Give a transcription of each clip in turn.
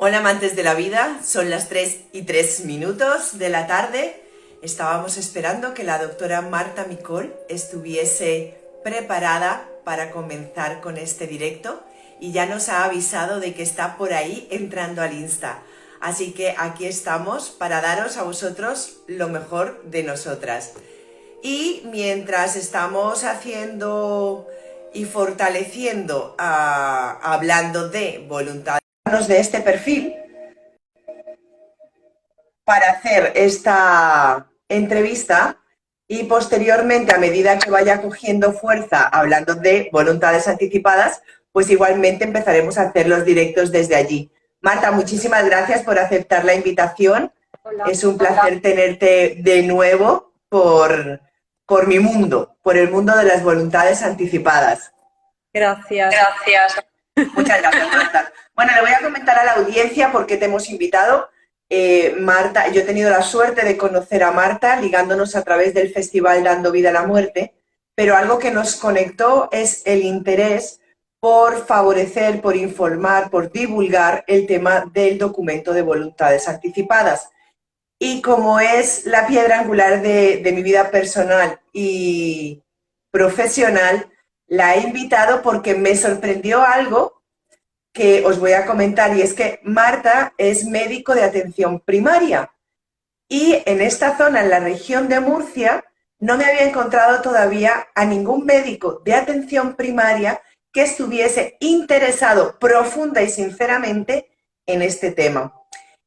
Hola amantes de la vida, son las 3:03 de la tarde. Estábamos esperando que la doctora Marta Micol estuviese preparada para comenzar con este directo y ya nos ha avisado de que está por ahí entrando al Insta. Así que aquí estamos para daros a vosotros lo mejor de nosotras. Y mientras estamos haciendo y fortaleciendo, hablando de voluntad de este perfil para hacer esta entrevista y posteriormente, a medida que vaya cogiendo fuerza hablando de voluntades anticipadas, pues igualmente empezaremos a hacer los directos desde allí. Marta, muchísimas gracias por aceptar la invitación. Hola. Es un placer tenerte de nuevo por mi mundo, por el mundo de las voluntades anticipadas. Gracias. Gracias. Muchas gracias, Marta. Bueno, le voy a comentar a la audiencia por qué te hemos invitado. Marta, yo he tenido la suerte de conocer a Marta ligándonos a través del festival Dando Vida a la Muerte, pero algo que nos conectó es el interés por favorecer, por informar, por divulgar el tema del documento de voluntades anticipadas. Y como es la piedra angular de mi vida personal y profesional, la he invitado porque me sorprendió algo que os voy a comentar, y es que Marta es médico de atención primaria y en esta zona, en la región de Murcia, no me había encontrado todavía a ningún médico de atención primaria que estuviese interesado profunda y sinceramente en este tema.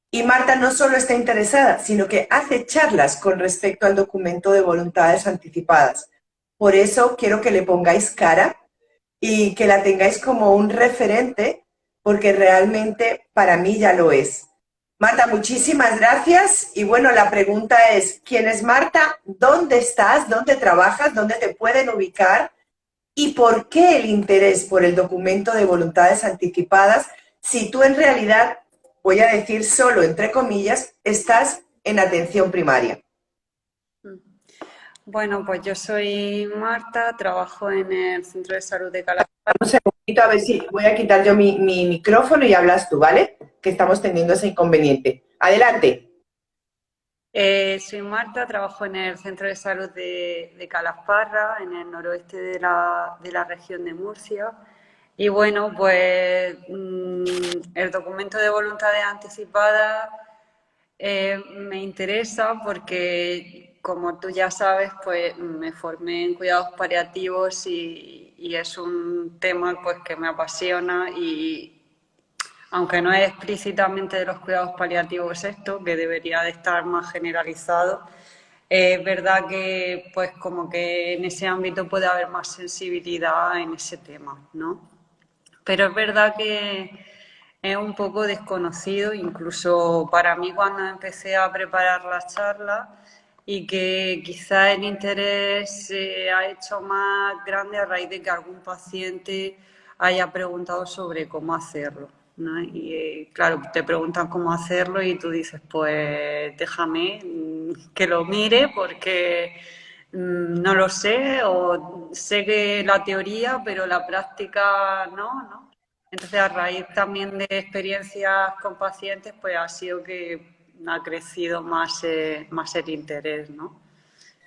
Y Marta no solo está interesada, sino que hace charlas con respecto al documento de voluntades anticipadas. Por eso quiero que le pongáis cara y que la tengáis como un referente, porque realmente para mí ya lo es. Marta, muchísimas gracias. Y bueno, la pregunta es, ¿quién es Marta? ¿Dónde estás? ¿Dónde trabajas? ¿Dónde te pueden ubicar? ¿Y por qué el interés por el documento de voluntades anticipadas si tú en realidad, voy a decir solo entre comillas, estás en atención primaria? Bueno, pues yo soy Marta, trabajo en el Centro de Salud de Calatrava. Un segundito, a ver si voy a quitar yo mi micrófono y hablas tú, ¿vale? Que estamos teniendo ese inconveniente. Adelante. Soy Marta, trabajo en el Centro de Salud de Calasparra, en el noroeste de la región de Murcia. Y bueno, pues el documento de voluntades anticipadas me interesa porque, como tú ya sabes, pues me formé en cuidados paliativos y es un tema pues que me apasiona y aunque no es explícitamente de los cuidados paliativos esto, que debería de estar más generalizado, es verdad que pues como que en ese ámbito puede haber más sensibilidad en ese tema, ¿no? Pero es verdad que es un poco desconocido, incluso para mí cuando empecé a preparar la charla, y que quizá el interés se ha hecho más grande a raíz de que algún paciente haya preguntado sobre cómo hacerlo, ¿no? Y claro, te preguntan cómo hacerlo y tú dices, pues déjame que lo mire porque no lo sé, o sé que la teoría, pero la práctica no, ¿no? Entonces, a raíz también de experiencias con pacientes, pues ha sido que ha crecido más el interés, ¿no?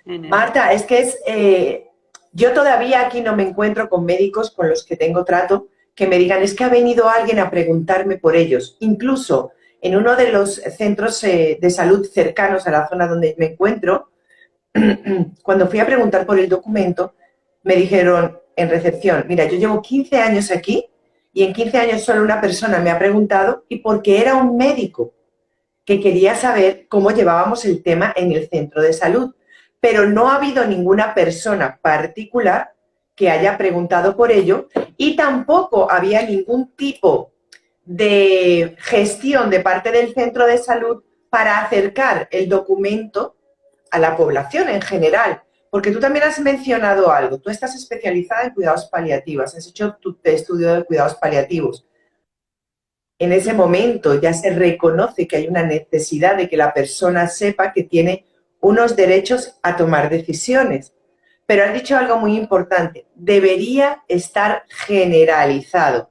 En él. Marta, es que yo todavía aquí no me encuentro con médicos con los que tengo trato que me digan, es que ha venido alguien a preguntarme por ellos. Incluso en uno de los centros de salud cercanos a la zona donde me encuentro, cuando fui a preguntar por el documento, me dijeron en recepción, mira, yo llevo 15 años aquí y en 15 años solo una persona me ha preguntado y porque era un médico que quería saber cómo llevábamos el tema en el centro de salud, pero no ha habido ninguna persona particular que haya preguntado por ello y tampoco había ningún tipo de gestión de parte del centro de salud para acercar el documento a la población en general. Porque tú también has mencionado algo, tú estás especializada en cuidados paliativos, has hecho tu estudio de cuidados paliativos. En ese momento ya se reconoce que hay una necesidad de que la persona sepa que tiene unos derechos a tomar decisiones. Pero has dicho algo muy importante, debería estar generalizado.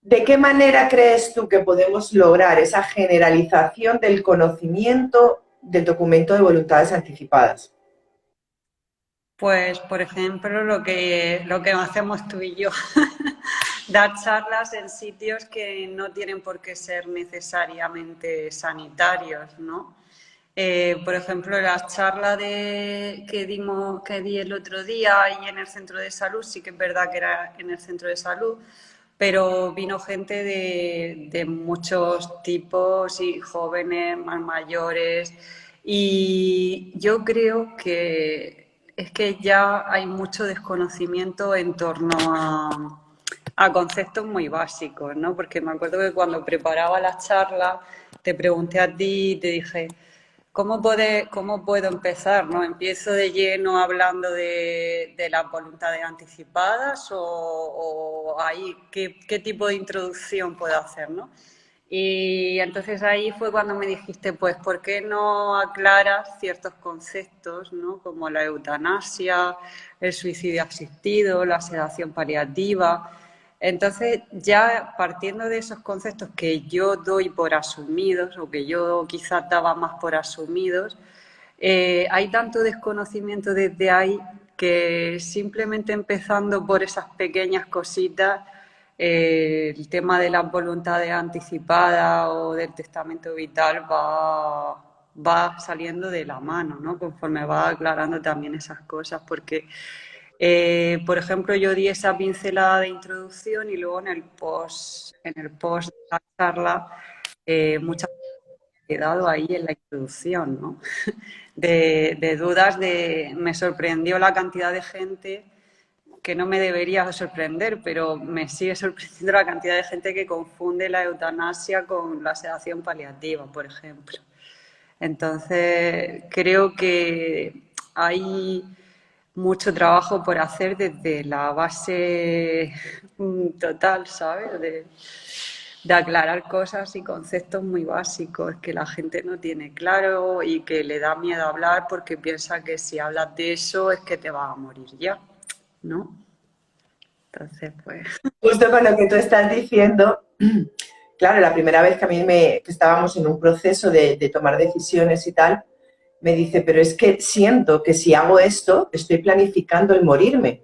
¿De qué manera crees tú que podemos lograr esa generalización del conocimiento del documento de voluntades anticipadas? Pues, por ejemplo, lo que hacemos tú y yo, dar charlas en sitios que no tienen por qué ser necesariamente sanitarios, ¿no? Por ejemplo, las charlas que di el otro día ahí en el centro de salud, sí que es verdad que era en el centro de salud, pero vino gente de muchos tipos y jóvenes, más mayores, y yo creo que es que ya hay mucho desconocimiento en torno a conceptos muy básicos, ¿no? Porque me acuerdo que cuando preparaba las charlas te pregunté a ti y te dije, cómo puedo empezar? ¿No? ¿Empiezo de lleno hablando de las voluntades anticipadas o ahí qué tipo de introducción puedo hacer? ¿No? Y entonces ahí fue cuando me dijiste, pues, ¿por qué no aclaras ciertos conceptos, ¿no? Como la eutanasia, el suicidio asistido, la sedación paliativa? Entonces, ya partiendo de esos conceptos que yo doy por asumidos o que yo quizás daba más por asumidos, hay tanto desconocimiento desde ahí que simplemente empezando por esas pequeñas cositas, el tema de las voluntades anticipadas o del testamento vital va saliendo de la mano, ¿no? Conforme va aclarando también esas cosas, porque por ejemplo, yo di esa pincelada de introducción y luego en el post de la charla, muchas veces he quedado ahí en la introducción, ¿no? De dudas, me sorprendió la cantidad de gente que no me debería sorprender, pero me sigue sorprendiendo la cantidad de gente que confunde la eutanasia con la sedación paliativa, por ejemplo. Entonces, creo que hay mucho trabajo por hacer desde la base total, ¿sabes? De aclarar cosas y conceptos muy básicos que la gente no tiene claro y que le da miedo hablar porque piensa que si hablas de eso es que te vas a morir ya, ¿no? Entonces, pues... Justo con lo que tú estás diciendo, claro, la primera vez que que estábamos en un proceso de tomar decisiones y tal, me dice, pero es que siento que si hago esto, estoy planificando el morirme.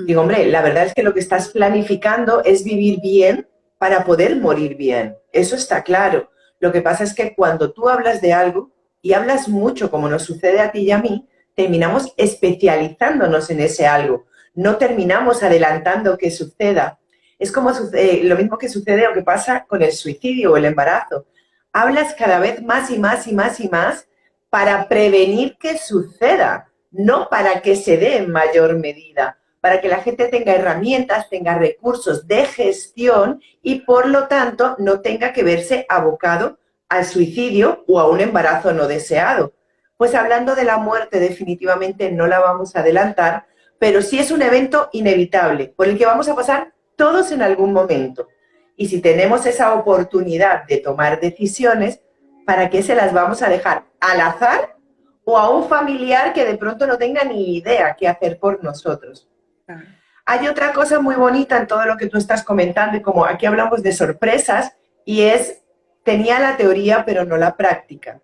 Digo, hombre, la verdad es que lo que estás planificando es vivir bien para poder morir bien. Eso está claro. Lo que pasa es que cuando tú hablas de algo y hablas mucho, como nos sucede a ti y a mí, terminamos especializándonos en ese algo. No terminamos adelantando que suceda. Es como lo mismo que sucede o que pasa con el suicidio o el embarazo. Hablas cada vez más y más y más y más para prevenir que suceda, no para que se dé en mayor medida, para que la gente tenga herramientas, tenga recursos de gestión y, por lo tanto, no tenga que verse abocado al suicidio o a un embarazo no deseado. Pues hablando de la muerte, definitivamente no la vamos a adelantar, pero sí es un evento inevitable, por el que vamos a pasar todos en algún momento. Y si tenemos esa oportunidad de tomar decisiones, ¿para qué se las vamos a dejar al azar o a un familiar que de pronto no tenga ni idea qué hacer por nosotros? Hay otra cosa muy bonita en todo lo que tú estás comentando, y como aquí hablamos de sorpresas, y es, tenía la teoría pero no la práctica.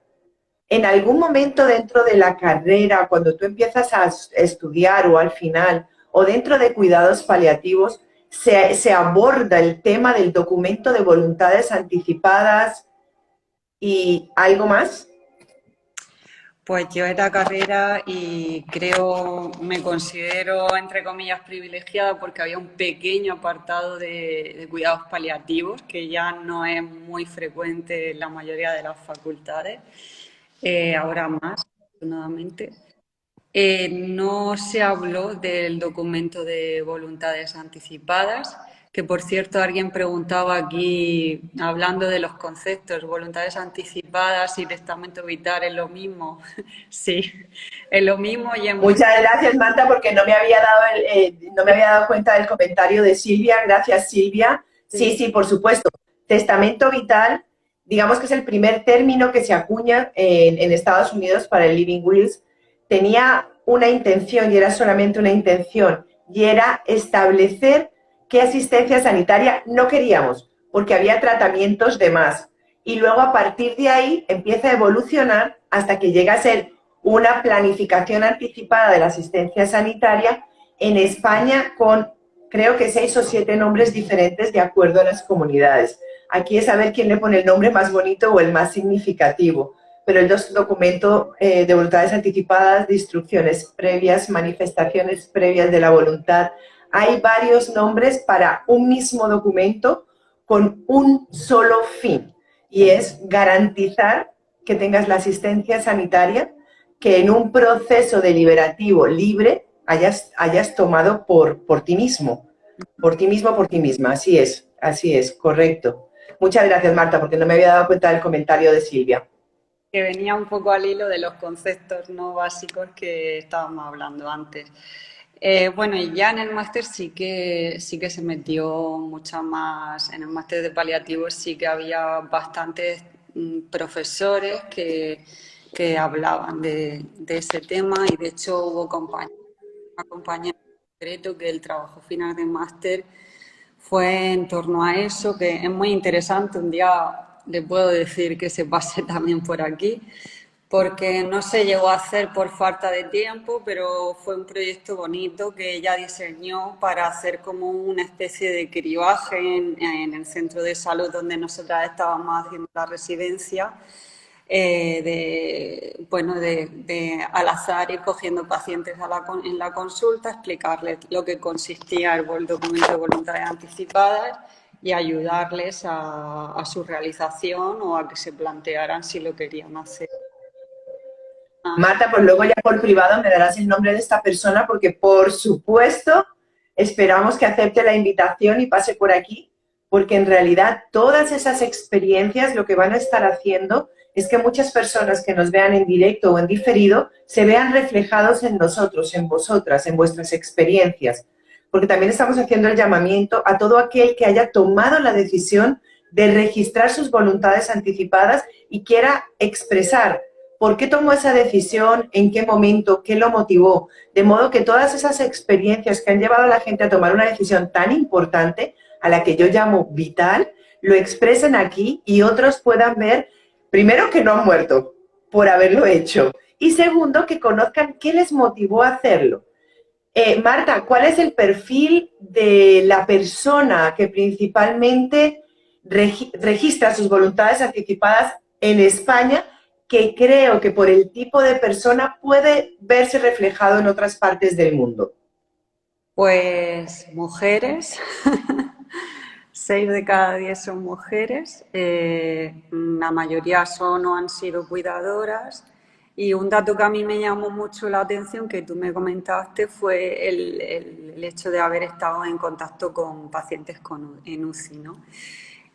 En algún momento dentro de la carrera, cuando tú empiezas a estudiar o al final, o dentro de cuidados paliativos, se aborda el tema del documento de voluntades anticipadas y algo más. Pues yo era carrera y me considero, entre comillas, privilegiada porque había un pequeño apartado de cuidados paliativos que ya no es muy frecuente en la mayoría de las facultades, ahora más, afortunadamente. No se habló del documento de voluntades anticipadas, que por cierto alguien preguntaba aquí, hablando de los conceptos, voluntades anticipadas y testamento vital, ¿es lo mismo? Sí, es lo mismo y en Muchas gracias, Marta, porque no me había dado cuenta del comentario de Silvia. Gracias, Silvia. Sí, sí, por supuesto. Testamento vital, digamos que es el primer término que se acuña en Estados Unidos para el Living Wills. Tenía una intención y era solamente una intención, y era establecer qué asistencia sanitaria no queríamos, porque había tratamientos de más. Y luego a partir de ahí empieza a evolucionar hasta que llega a ser una planificación anticipada de la asistencia sanitaria en España con creo que 6 o 7 nombres diferentes de acuerdo a las comunidades. Aquí es saber quién le pone el nombre más bonito o el más significativo, pero el documento de voluntades anticipadas, de instrucciones previas, manifestaciones previas de la voluntad, hay varios nombres para un mismo documento con un solo fin, y es garantizar que tengas la asistencia sanitaria que en un proceso deliberativo libre hayas tomado por ti mismo, por ti mismo, por ti misma. Así es, correcto. Muchas gracias, Marta, porque no me había dado cuenta del comentario de Silvia. Que venía un poco al hilo de los conceptos no básicos que estábamos hablando antes. Bueno, y ya en el máster sí que se metió mucha más, en el máster de paliativos sí que había bastantes profesores que hablaban de ese tema, y de hecho hubo una compañera en concreto que el trabajo final de máster fue en torno a eso, que es muy interesante. Un día le puedo decir que se pase también por aquí, porque no se llegó a hacer por falta de tiempo, pero fue un proyecto bonito que ella diseñó para hacer como una especie de cribaje en el centro de salud donde nosotras estábamos haciendo la residencia. Al azar ir cogiendo pacientes en la consulta, explicarles lo que consistía el documento de voluntades anticipadas y ayudarles a su realización o a que se plantearan si lo querían hacer. Marta, pues luego ya por privado me darás el nombre de esta persona, porque por supuesto esperamos que acepte la invitación y pase por aquí, porque en realidad todas esas experiencias lo que van a estar haciendo es que muchas personas que nos vean en directo o en diferido se vean reflejados en nosotros, en vosotras, en vuestras experiencias. Porque también estamos haciendo el llamamiento a todo aquel que haya tomado la decisión de registrar sus voluntades anticipadas y quiera expresar por qué tomó esa decisión, en qué momento, qué lo motivó. De modo que todas esas experiencias que han llevado a la gente a tomar una decisión tan importante, a la que yo llamo vital, lo expresen aquí y otros puedan ver, primero, que no han muerto por haberlo hecho, y segundo, que conozcan qué les motivó a hacerlo. Marta, ¿cuál es el perfil de la persona que principalmente registra sus voluntades anticipadas en España, que creo que por el tipo de persona puede verse reflejado en otras partes del mundo? Pues mujeres, 6 de cada 10 son mujeres, la mayoría son o han sido cuidadoras, y un dato que a mí me llamó mucho la atención, que tú me comentaste, fue el hecho de haber estado en contacto con pacientes en UCI, ¿no?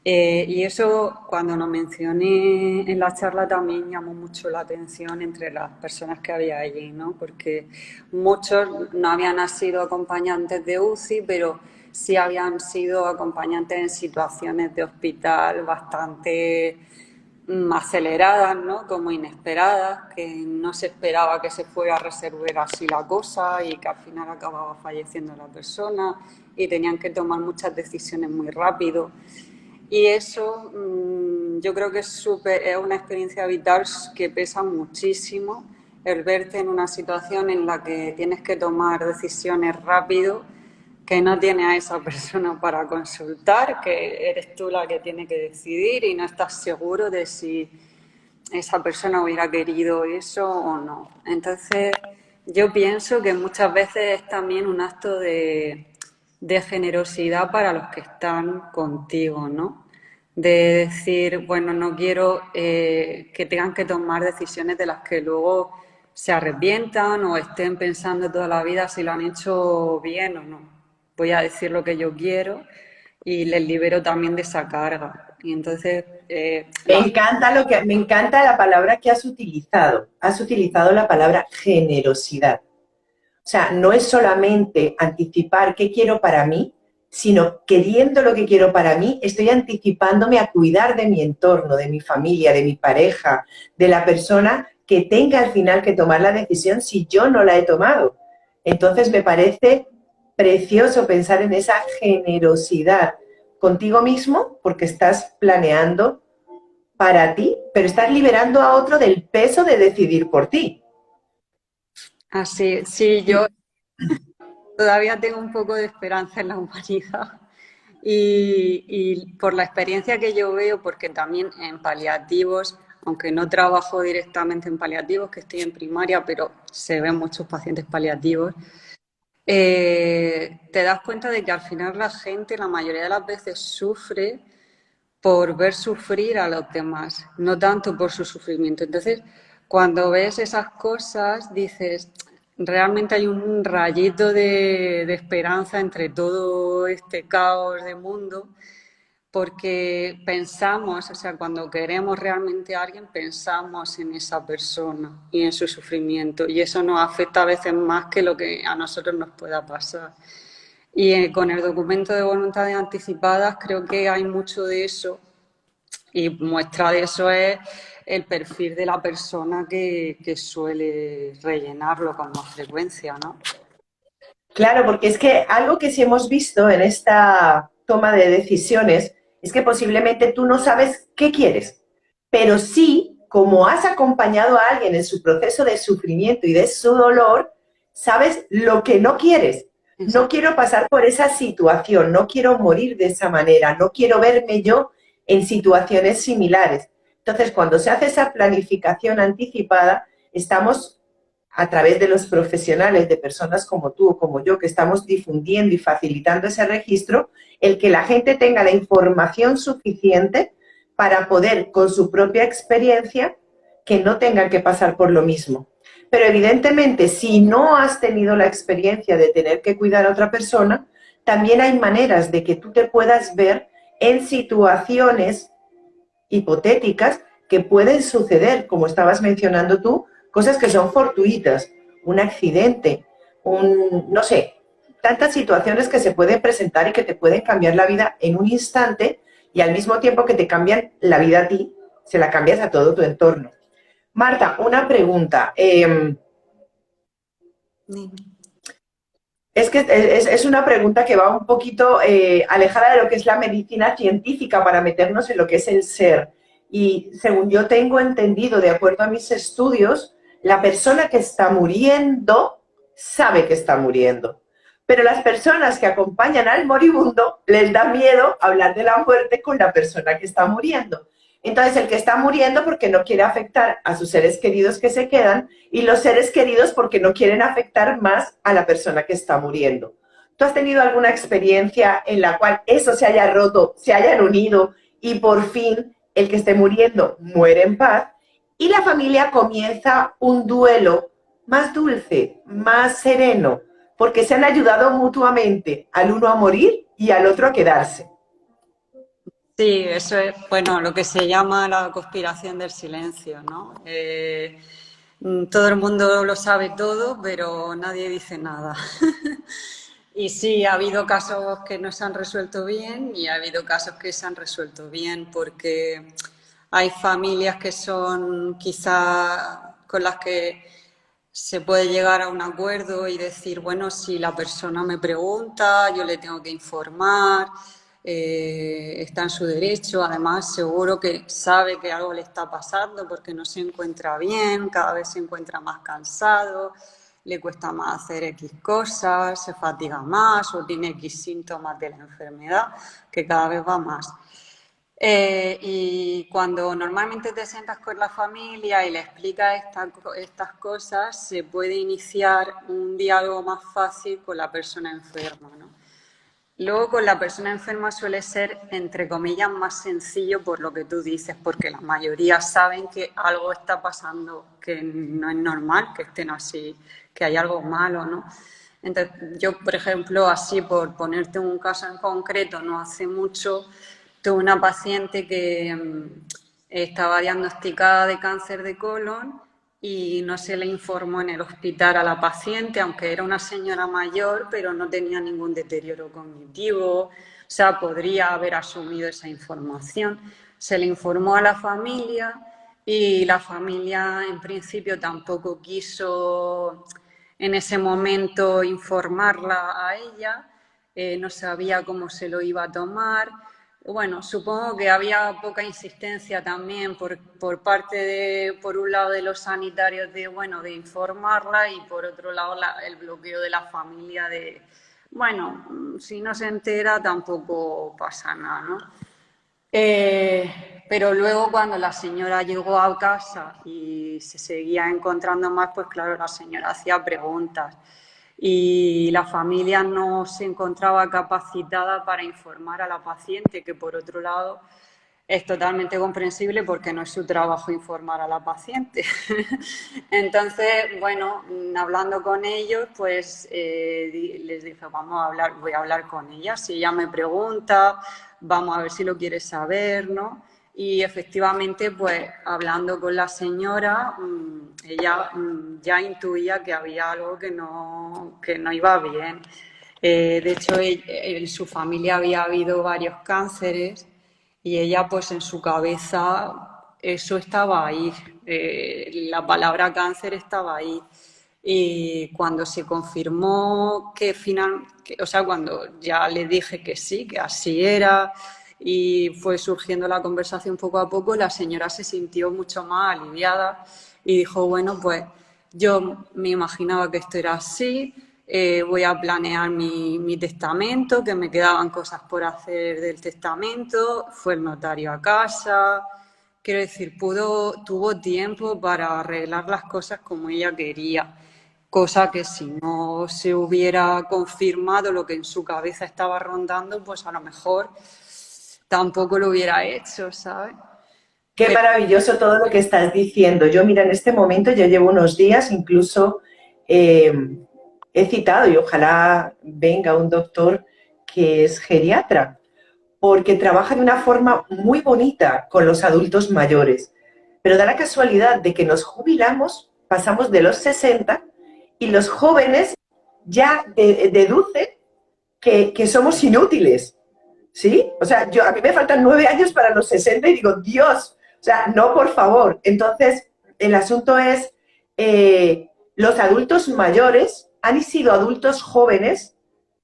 Y eso, cuando lo mencioné en la charla, también llamó mucho la atención entre las personas que había allí, ¿no? Porque muchos no habían sido acompañantes de UCI, pero sí habían sido acompañantes en situaciones de hospital bastante aceleradas, ¿no? Como inesperadas, que no se esperaba que se fuera a resolver así la cosa y que al final acababa falleciendo la persona y tenían que tomar muchas decisiones muy rápido. Y eso yo creo que es una experiencia vital que pesa muchísimo, el verte en una situación en la que tienes que tomar decisiones rápido, que no tienes a esa persona para consultar, que eres tú la que tiene que decidir y no estás seguro de si esa persona hubiera querido eso o no. Entonces, yo pienso que muchas veces es también un acto de generosidad para los que están contigo, ¿no? De decir, bueno, no quiero que tengan que tomar decisiones de las que luego se arrepientan o estén pensando toda la vida si lo han hecho bien o no. Voy a decir lo que yo quiero y les libero también de esa carga. Y entonces... Me encanta la palabra que has utilizado. Has utilizado la palabra generosidad. O sea, no es solamente anticipar qué quiero para mí, sino queriendo lo que quiero para mí, estoy anticipándome a cuidar de mi entorno, de mi familia, de mi pareja, de la persona que tenga al final que tomar la decisión si yo no la he tomado. Entonces me parece precioso pensar en esa generosidad contigo mismo porque estás planeando para ti, pero estás liberando a otro del peso de decidir por ti. Así, sí, yo Y, todavía tengo un poco de esperanza en la humanidad y por la experiencia que yo veo, porque también en paliativos, aunque no trabajo directamente en paliativos, que estoy en primaria, pero se ven muchos pacientes paliativos, te das cuenta de que al final la gente la mayoría de las veces sufre por ver sufrir a los demás, no tanto por su sufrimiento. Entonces, cuando ves esas cosas, dices, realmente hay un rayito de esperanza entre todo este caos de mundo, porque pensamos, o sea, cuando queremos realmente a alguien, pensamos en esa persona y en su sufrimiento, y eso nos afecta a veces más que lo que a nosotros nos pueda pasar. Y con el documento de voluntades anticipadas creo que hay mucho de eso y muestra de eso es el perfil de la persona que suele rellenarlo con más frecuencia, ¿no? claro, porque es que algo que sí hemos visto en esta toma de decisiones es que posiblemente tú no sabes qué quieres, pero sí, como has acompañado a alguien en su proceso de sufrimiento y de su dolor, sabes lo que no quieres. No Exacto. quiero pasar por esa situación, no quiero morir de esa manera, no quiero verme yo en situaciones similares. Entonces, cuando se hace esa planificación anticipada, estamos a través de los profesionales, de personas como tú o como yo, que estamos difundiendo y facilitando ese registro, el que la gente tenga la información suficiente para poder, con su propia experiencia, que no tengan que pasar por lo mismo. Pero evidentemente, si no has tenido la experiencia de tener que cuidar a otra persona, también hay maneras de que tú te puedas ver en situaciones hipotéticas que pueden suceder, como estabas mencionando tú, cosas que son fortuitas, un accidente, no sé, tantas situaciones que se pueden presentar y que te pueden cambiar la vida en un instante y al mismo tiempo que te cambian la vida a ti, se la cambias a todo tu entorno. Marta, una pregunta. Es que es una pregunta que va un poquito alejada de lo que es la medicina científica para meternos en lo que es el ser. Y según yo tengo entendido, de acuerdo a mis estudios, la persona que está muriendo sabe que está muriendo. Pero las personas que acompañan al moribundo les da miedo hablar de la muerte con la persona que está muriendo. Entonces, el que está muriendo porque no quiere afectar a sus seres queridos que se quedan y los seres queridos porque no quieren afectar más a la persona que está muriendo. ¿Tú has tenido alguna experiencia en la cual eso se haya roto, se hayan unido y por fin el que esté muriendo muere en paz y la familia comienza un duelo más dulce, más sereno, porque se han ayudado mutuamente al uno a morir y al otro a quedarse? Sí, eso es, bueno, lo que se llama la conspiración del silencio, ¿no? Todo el mundo lo sabe todo, pero nadie dice nada. Y sí, ha habido casos que no se han resuelto bien y ha habido casos que se han resuelto bien porque hay familias que son quizá con las que se puede llegar a un acuerdo y decir, bueno, si la persona me pregunta, yo le tengo que informar, está en su derecho, además seguro que sabe que algo le está pasando porque no se encuentra bien, cada vez se encuentra más cansado, le cuesta más hacer X cosas, se fatiga más o tiene X síntomas de la enfermedad, que cada vez va más. Y cuando normalmente te sientas con la familia y le explicas estas cosas, se puede iniciar un diálogo más fácil con la persona enferma, ¿no? Luego con la persona enferma suele ser, entre comillas, más sencillo por lo que tú dices, porque la mayoría saben que algo está pasando, que no es normal, que estén así, que hay algo malo, ¿no? Entonces, yo, por ejemplo, así por ponerte un caso en concreto, no hace mucho tuve una paciente que estaba diagnosticada de cáncer de colon y no se le informó en el hospital a la paciente, aunque era una señora mayor, pero no tenía ningún deterioro cognitivo, o sea, podría haber asumido esa información. Se le informó a la familia y la familia en principio tampoco quiso en ese momento informarla a ella, no sabía cómo se lo iba a tomar. Bueno, supongo que había poca insistencia también por parte de, por un lado de los sanitarios de, bueno, de informarla y por otro lado el bloqueo de la familia de, bueno, si no se entera tampoco pasa nada, ¿no? Pero luego cuando la señora llegó a casa y se seguía encontrando más, pues claro, la señora hacía preguntas y la familia no se encontraba capacitada para informar a la paciente, que por otro lado es totalmente comprensible porque no es su trabajo informar a la paciente. Entonces, bueno, hablando con ellos, pues les dije, vamos a hablar, voy a hablar con ella. Si ella me pregunta, vamos a ver si lo quiere saber, ¿no? Y efectivamente, pues hablando con la señora, ella ya intuía que había algo que no iba bien. De hecho, en su familia había habido varios cánceres y ella, pues en su cabeza, eso estaba ahí, la palabra cáncer estaba ahí. Y cuando se confirmó o sea, cuando ya le dije que sí, que así era, y fue surgiendo la conversación poco a poco, la señora se sintió mucho más aliviada y dijo, bueno, pues yo me imaginaba que esto era así, voy a planear mi testamento, que me quedaban cosas por hacer del testamento, fue el notario a casa, quiero decir, tuvo tiempo para arreglar las cosas como ella quería, cosa que si no se hubiera confirmado lo que en su cabeza estaba rondando, pues a lo mejor tampoco lo hubiera hecho, ¿sabes? Qué maravilloso todo lo que estás diciendo. Yo, mira, en este momento yo llevo unos días, incluso eh, he citado y ojalá venga un doctor que es geriatra, porque trabaja de una forma muy bonita con los adultos mayores. Pero da la casualidad de que nos jubilamos, pasamos de los 60 y los jóvenes ya deducen que somos inútiles. ¿Sí? O sea, a mí me faltan 9 años para los 60 y digo, Dios, o sea, no, por favor. Entonces, el asunto es, los adultos mayores han sido adultos jóvenes,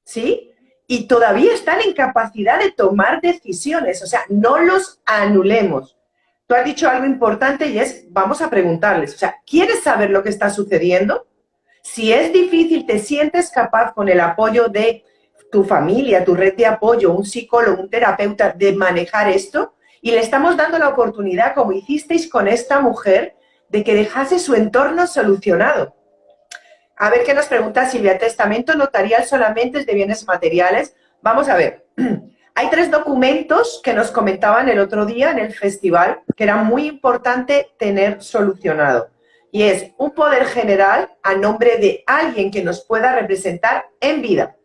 ¿sí? Y todavía están en capacidad de tomar decisiones, o sea, no los anulemos. Tú has dicho algo importante y es, vamos a preguntarles, o sea, ¿quieres saber lo que está sucediendo? Si es difícil, te sientes capaz con el apoyo de tu familia, tu red de apoyo, un psicólogo, un terapeuta, de manejar esto, y le estamos dando la oportunidad, como hicisteis con esta mujer, de que dejase su entorno solucionado. A ver qué nos pregunta Silvia. ¿Testamento notarial solamente es de bienes materiales? Vamos a ver. Hay 3 documentos que nos comentaban el otro día en el festival que era muy importante tener solucionado. Y es un poder general a nombre de alguien que nos pueda representar en vida,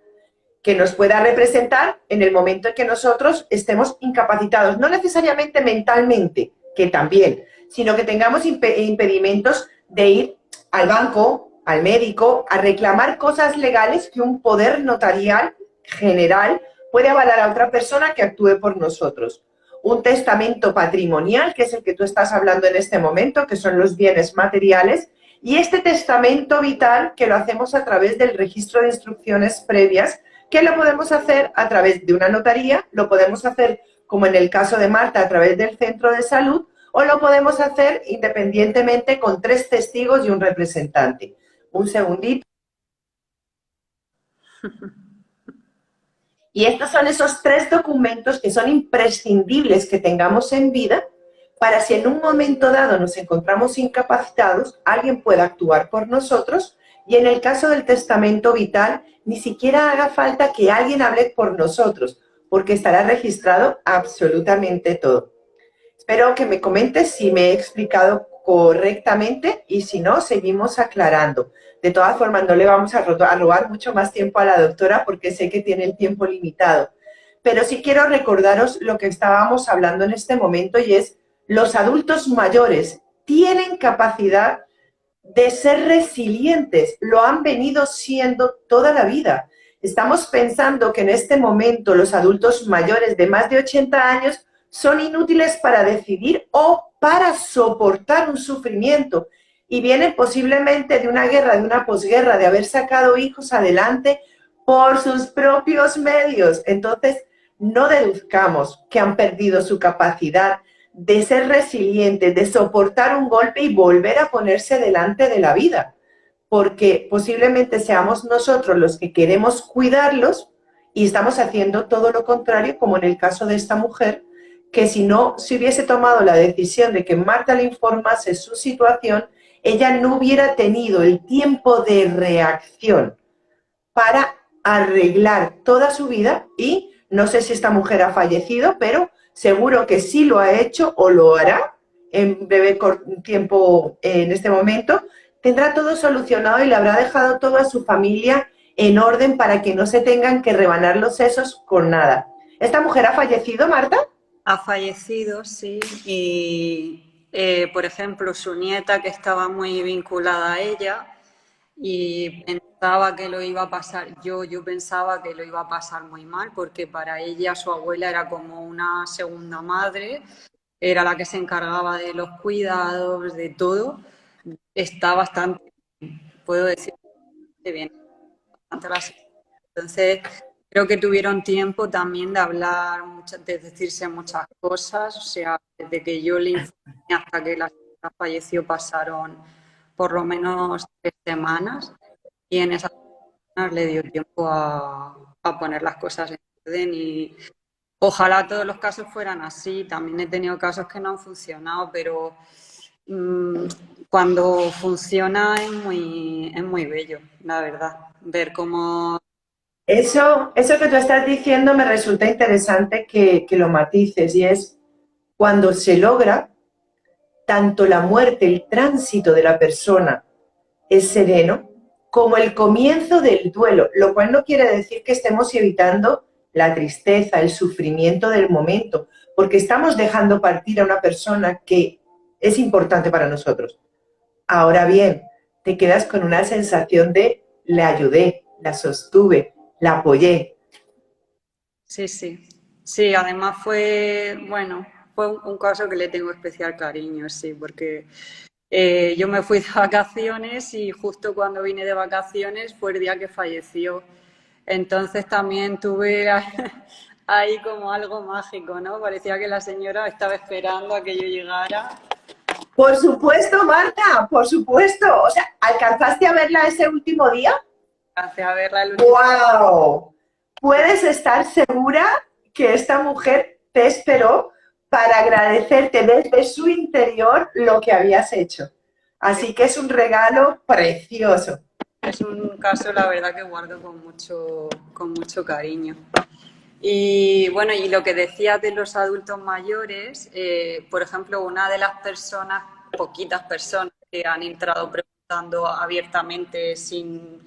que nos pueda representar en el momento en que nosotros estemos incapacitados, no necesariamente mentalmente, que también, sino que tengamos impedimentos de ir al banco, al médico, a reclamar cosas legales que un poder notarial general puede avalar a otra persona que actúe por nosotros. Un testamento patrimonial, que es el que tú estás hablando en este momento, que son los bienes materiales, y este testamento vital, que lo hacemos a través del registro de instrucciones previas, que lo podemos hacer a través de una notaría, lo podemos hacer, como en el caso de Marta, a través del centro de salud, o lo podemos hacer independientemente con 3 testigos y un representante. Un segundito. Y estos son esos 3 documentos que son imprescindibles que tengamos en vida para, si en un momento dado nos encontramos incapacitados, alguien pueda actuar por nosotros, y en el caso del testamento vital, ni siquiera haga falta que alguien hable por nosotros, porque estará registrado absolutamente todo. Espero que me comentes si me he explicado correctamente y si no, seguimos aclarando. De todas formas, no le vamos a robar mucho más tiempo a la doctora porque sé que tiene el tiempo limitado. Pero sí quiero recordaros lo que estábamos hablando en este momento, y es, los adultos mayores tienen capacidad de ser resilientes, lo han venido siendo toda la vida. Estamos pensando que en este momento los adultos mayores de más de 80 años son inútiles para decidir o para soportar un sufrimiento. y vienen posiblemente de una guerra, de una posguerra, de haber sacado hijos adelante por sus propios medios. Entonces, no deduzcamos que han perdido su capacidad de ser resilientes, de soportar un golpe y volver a ponerse delante de la vida, porque posiblemente seamos nosotros los que queremos cuidarlos y estamos haciendo todo lo contrario, como en el caso de esta mujer, que si no se hubiese tomado la decisión de que Marta le informase su situación, ella no hubiera tenido el tiempo de reacción para arreglar toda su vida y no sé si esta mujer ha fallecido, pero seguro que sí lo ha hecho o lo hará en breve tiempo en este momento. Tendrá todo solucionado y le habrá dejado todo a su familia en orden para que no se tengan que rebanar los sesos con nada. ¿Esta mujer ha fallecido, Marta? Ha fallecido, sí, y por ejemplo su nieta, que estaba muy vinculada a ella y pensaba que lo iba a pasar, yo pensaba que lo iba a pasar muy mal, porque para ella su abuela era como una segunda madre, era la que se encargaba de los cuidados, de todo. Está bastante, puedo decir, bien, bastante la situación. Entonces, creo que tuvieron tiempo también de hablar, de decirse muchas cosas. O sea, desde que yo le informé hasta que la señora falleció pasaron por lo menos 3 semanas, y en esas semanas le dio tiempo a poner las cosas en orden, y ojalá todos los casos fueran así. También he tenido casos que no han funcionado, pero mm, cuando funciona es muy bello, la verdad. Ver cómo. Eso que tú estás diciendo me resulta interesante que lo matices y es cuando se logra, tanto la muerte, el tránsito de la persona es sereno, como el comienzo del duelo, lo cual no quiere decir que estemos evitando la tristeza, el sufrimiento del momento, porque estamos dejando partir a una persona que es importante para nosotros. Ahora bien, te quedas con una sensación de le ayudé, la sostuve, la apoyé. Sí, sí. Sí, además fue, bueno, fue un caso que le tengo especial cariño, sí, porque yo me fui de vacaciones y justo cuando vine de vacaciones fue el día que falleció. Entonces también tuve ahí como algo mágico, ¿no? Parecía que la señora estaba esperando a que yo llegara. Por supuesto, Marta, por supuesto. O sea, ¿alcanzaste a verla ese último día? Hace a verla el último. ¡Wow! Puedes estar segura que esta mujer te esperó para agradecerte desde su interior lo que habías hecho. Así que es un regalo precioso. Es un caso, la verdad, que guardo con mucho cariño. Y bueno, y lo que decías de los adultos mayores, por ejemplo, una de las personas, poquitas personas que han entrado preguntando abiertamente sin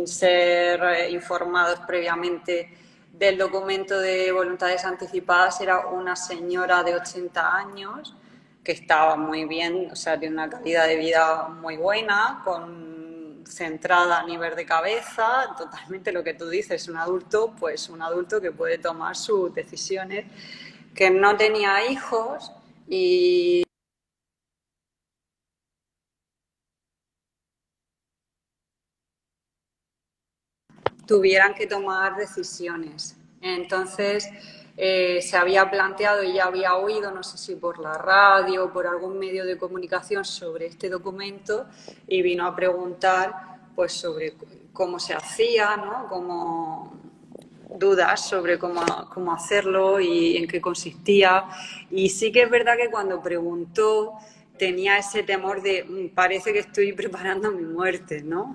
ser informados previamente del documento de voluntades anticipadas, era una señora de 80 años que estaba muy bien, o sea, tiene una calidad de vida muy buena, centrada a nivel de cabeza, totalmente lo que tú dices, un adulto, pues un adulto que puede tomar sus decisiones, que no tenía hijos y tuvieran que tomar decisiones. Entonces, se había planteado y ya había oído, no sé si por la radio o por algún medio de comunicación, sobre este documento, y vino a preguntar pues sobre cómo se hacía, ¿no? Dudas sobre cómo hacerlo y en qué consistía. Y sí que es verdad que cuando preguntó tenía ese temor de parece que estoy preparando mi muerte, ¿no?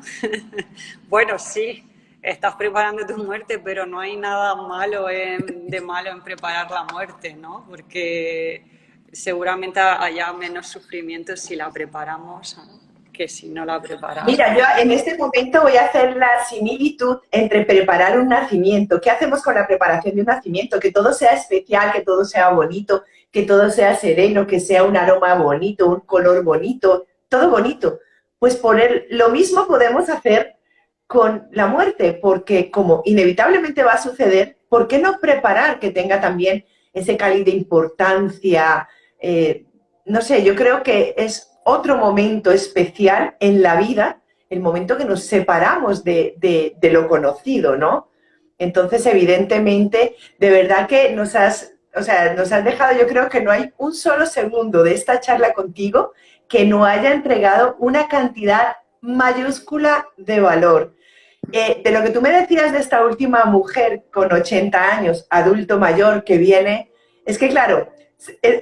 Bueno, sí, estás preparando tu muerte, pero no hay nada de malo en preparar la muerte, ¿no? Porque seguramente haya menos sufrimiento si la preparamos, ¿no?, que si no la preparamos. Mira, yo en este momento voy a hacer la similitud entre preparar un nacimiento. ¿Qué hacemos con la preparación de un nacimiento? Que todo sea especial, que todo sea bonito, que todo sea sereno, que sea un aroma bonito, un color bonito, todo bonito. Pues lo mismo podemos hacer con la muerte, porque como inevitablemente va a suceder, ¿por qué no preparar que tenga también ese cáliz de importancia? No sé, yo creo que es otro momento especial en la vida, el momento que nos separamos de lo conocido, ¿no? Entonces, evidentemente, de verdad que nos has dejado, yo creo que no hay un solo segundo de esta charla contigo que no haya entregado una cantidad mayúscula de valor. De lo que tú me decías de esta última mujer con 80 años, adulto mayor, que viene, es que claro,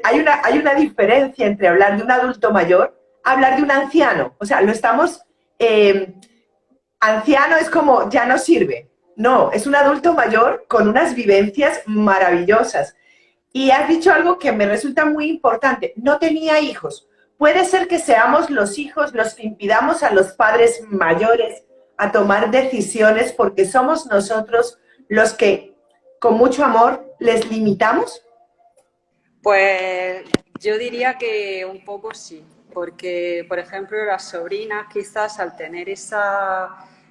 hay una diferencia entre hablar de un adulto mayor, hablar de un anciano. O sea, lo estamos... anciano es como, ya no sirve. No, es un adulto mayor con unas vivencias maravillosas. Y has dicho algo que me resulta muy importante. No tenía hijos. Puede ser que seamos los hijos los que impidamos a los padres mayores a tomar decisiones porque somos nosotros los que, con mucho amor, les limitamos. Pues yo diría que un poco sí, porque, por ejemplo, las sobrinas quizás al tener esa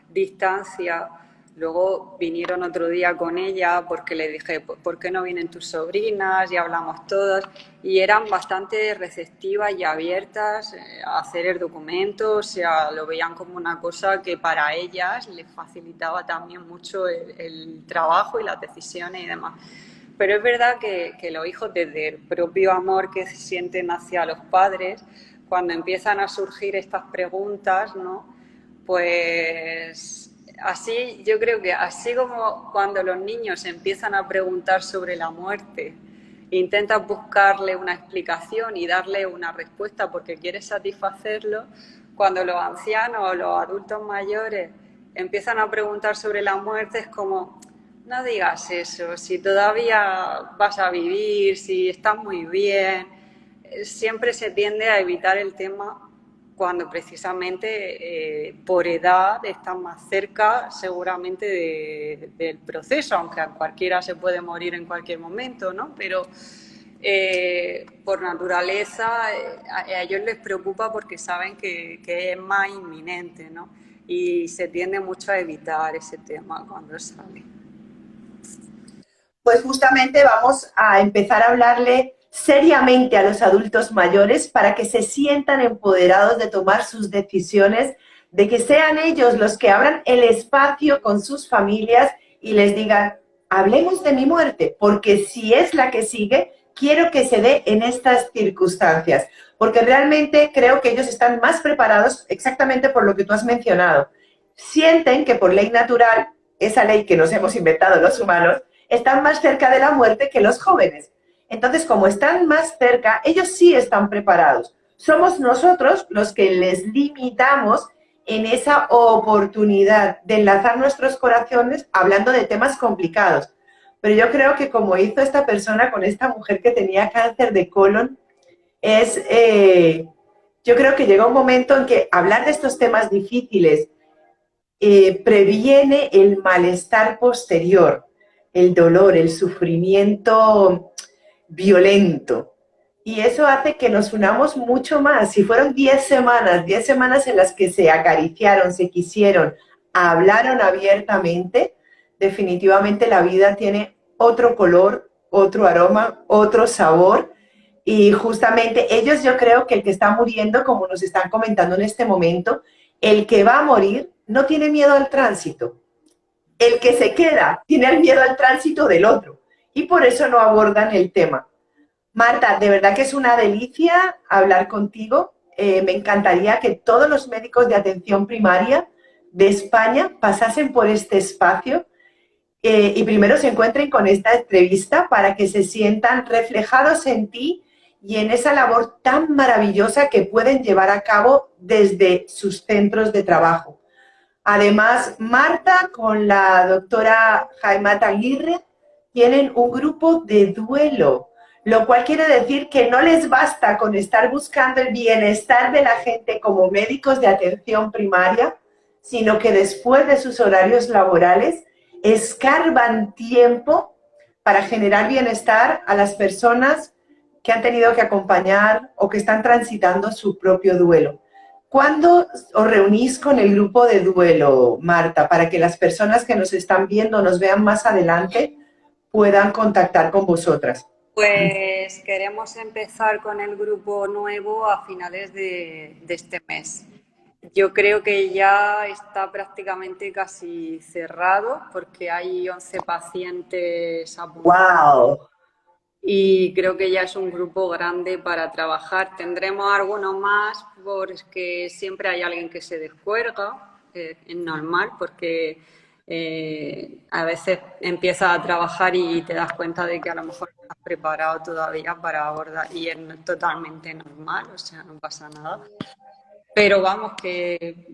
distancia, luego vinieron otro día con ella porque le dije, ¿por qué no vienen tus sobrinas? Y hablamos todas, y eran bastante receptivas y abiertas a hacer el documento, o sea, lo veían como una cosa que para ellas les facilitaba también mucho el trabajo y las decisiones y demás. Pero es verdad que los hijos, desde el propio amor que sienten hacia los padres, cuando empiezan a surgir estas preguntas, ¿no? Pues así, yo creo que así como cuando los niños empiezan a preguntar sobre la muerte, intentas buscarle una explicación y darle una respuesta porque quieres satisfacerlo, cuando los ancianos o los adultos mayores empiezan a preguntar sobre la muerte, es como... No digas eso, si todavía vas a vivir, si estás muy bien, siempre se tiende a evitar el tema cuando precisamente por edad estás más cerca seguramente del proceso, aunque a cualquiera se puede morir en cualquier momento, ¿no? Pero por naturaleza a ellos les preocupa porque saben que es más inminente, ¿no? Y se tiende mucho a evitar ese tema cuando sale. Pues justamente vamos a empezar a hablarle seriamente a los adultos mayores para que se sientan empoderados de tomar sus decisiones, de que sean ellos los que abran el espacio con sus familias y les digan, hablemos de mi muerte, porque si es la que sigue, quiero que se dé en estas circunstancias, porque realmente creo que ellos están más preparados exactamente por lo que tú has mencionado. Sienten que por ley natural, esa ley que nos hemos inventado los humanos, están más cerca de la muerte que los jóvenes. Entonces, como están más cerca, ellos sí están preparados. Somos nosotros los que les limitamos en esa oportunidad de enlazar nuestros corazones hablando de temas complicados. Pero yo creo que como hizo esta persona con esta mujer que tenía cáncer de colon, yo creo que llega un momento en que hablar de estos temas difíciles previene el malestar posterior, el dolor, el sufrimiento violento. Y eso hace que nos unamos mucho más. Si fueron 10 semanas en las que se acariciaron, se quisieron, hablaron abiertamente, definitivamente la vida tiene otro color, otro aroma, otro sabor. Y justamente ellos, yo creo que el que está muriendo, como nos están comentando en este momento, el que va a morir no tiene miedo al tránsito. El que se queda tiene el miedo al tránsito del otro y por eso no abordan el tema. Marta, de verdad que es una delicia hablar contigo. Me encantaría que todos los médicos de atención primaria de España pasasen por este espacio y primero se encuentren con esta entrevista para que se sientan reflejados en ti y en esa labor tan maravillosa que pueden llevar a cabo desde sus centros de trabajo. Además, Marta con la doctora Jaimata Aguirre tienen un grupo de duelo, lo cual quiere decir que no les basta con estar buscando el bienestar de la gente como médicos de atención primaria, sino que después de sus horarios laborales escarban tiempo para generar bienestar a las personas que han tenido que acompañar o que están transitando su propio duelo. ¿Cuándo os reunís con el grupo de duelo, Marta, para que las personas que nos están viendo, nos vean más adelante, puedan contactar con vosotras? Pues queremos empezar con el grupo nuevo a finales de este mes. Yo creo que ya está prácticamente casi cerrado porque hay 11 pacientes apuntados ¡Wow! y creo que ya es un grupo grande para trabajar. Tendremos algunos más porque siempre hay alguien que se descuelga, es normal porque a veces empiezas a trabajar y te das cuenta de que a lo mejor no estás preparado todavía para abordar y es totalmente normal, o sea, no pasa nada. Pero vamos, que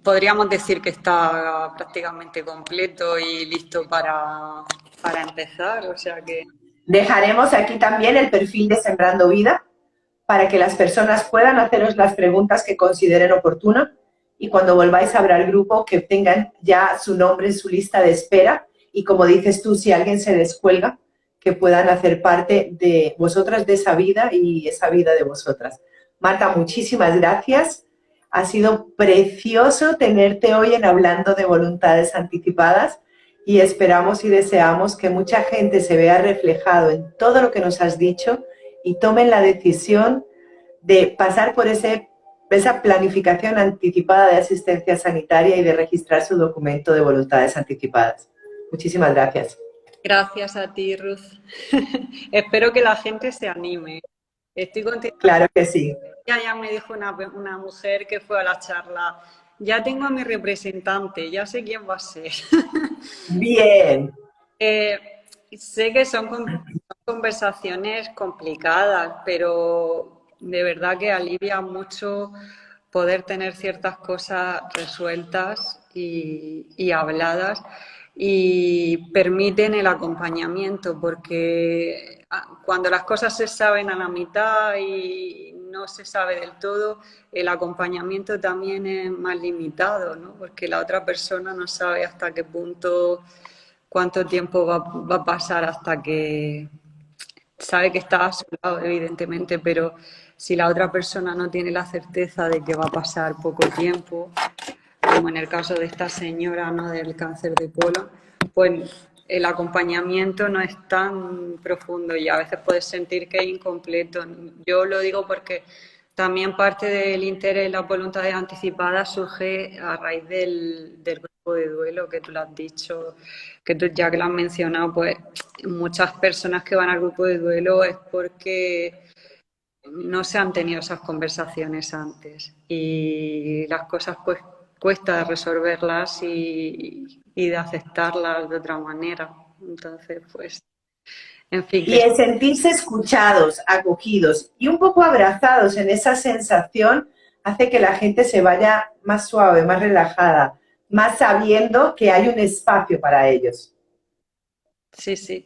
podríamos decir que está prácticamente completo y listo para empezar, o sea que... Dejaremos aquí también el perfil de Sembrando Vida para que las personas puedan haceros las preguntas que consideren oportunas y cuando volváis a abrir el grupo que tengan ya su nombre en su lista de espera y como dices tú, si alguien se descuelga, que puedan hacer parte de vosotras de esa vida y esa vida de vosotras. Marta, muchísimas gracias. Ha sido precioso tenerte hoy en Hablando de Voluntades Anticipadas y esperamos y deseamos que mucha gente se vea reflejado en todo lo que nos has dicho y tomen la decisión de pasar por esa planificación anticipada de asistencia sanitaria y de registrar su documento de voluntades anticipadas. Muchísimas gracias. Gracias a ti, Ruth. Espero que la gente se anime. Estoy contigo. Claro que sí. Ya me dijo una mujer que fue a la charla, ya tengo a mi representante, ya sé quién va a ser. Bien. Sé que son conversaciones complicadas, pero de verdad que alivia mucho poder tener ciertas cosas resueltas y habladas y permiten el acompañamiento, porque cuando las cosas se saben a la mitad y no se sabe del todo, el acompañamiento también es más limitado, ¿no? Porque la otra persona no sabe hasta qué punto, cuánto tiempo va a pasar hasta que sabe que está a su lado, evidentemente, pero si la otra persona no tiene la certeza de que va a pasar poco tiempo, como en el caso de esta señora, ¿no?, del cáncer de colon, pues el acompañamiento no es tan profundo y a veces puedes sentir que es incompleto. Yo lo digo porque también parte del interés en las voluntades anticipadas surge a raíz del grupo de duelo que tú lo has dicho, que tú ya que lo has mencionado, pues muchas personas que van al grupo de duelo es porque no se han tenido esas conversaciones antes y las cosas pues cuesta resolverlas y de aceptarlas de otra manera. Entonces, pues, en fin. Y el sentirse escuchados, acogidos y un poco abrazados en esa sensación hace que la gente se vaya más suave, más relajada, más sabiendo que hay un espacio para ellos. Sí, sí.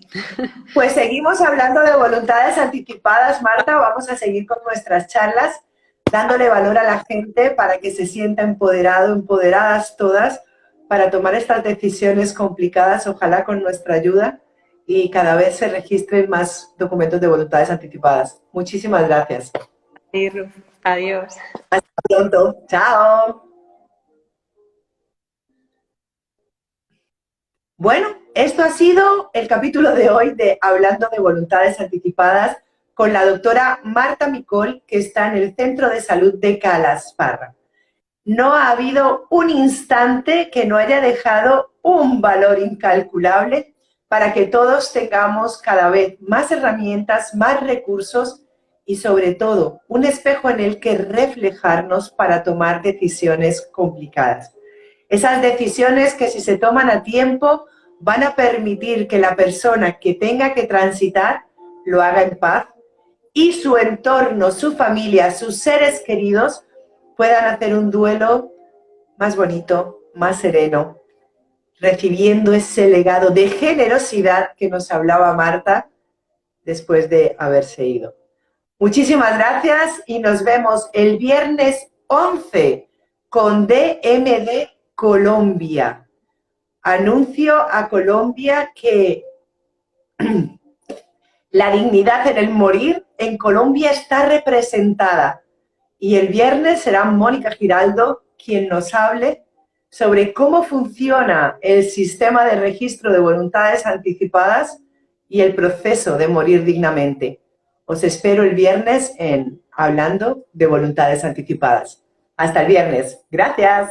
Pues seguimos hablando de voluntades anticipadas, Marta. Vamos a seguir con nuestras charlas, dándole valor a la gente para que se sienta empoderado, empoderadas todas, para tomar estas decisiones complicadas, ojalá con nuestra ayuda, y cada vez se registren más documentos de voluntades anticipadas. Muchísimas gracias. Adiós. Hasta pronto. Chao. Bueno, esto ha sido el capítulo de hoy de Hablando de Voluntades Anticipadas con la doctora Marta Micol, que está en el Centro de Salud de Calasparra. No ha habido un instante que no haya dejado un valor incalculable para que todos tengamos cada vez más herramientas, más recursos y sobre todo un espejo en el que reflejarnos para tomar decisiones complicadas. Esas decisiones que si se toman a tiempo van a permitir que la persona que tenga que transitar lo haga en paz y su entorno, su familia, sus seres queridos puedan hacer un duelo más bonito, más sereno, recibiendo ese legado de generosidad que nos hablaba Marta después de haberse ido. Muchísimas gracias y nos vemos el viernes 11 con DMD Colombia. Anuncio a Colombia que la dignidad en el morir en Colombia está representada y el viernes será Mónica Giraldo quien nos hable sobre cómo funciona el sistema de registro de voluntades anticipadas y el proceso de morir dignamente. Os espero el viernes en Hablando de Voluntades Anticipadas. Hasta el viernes. Gracias.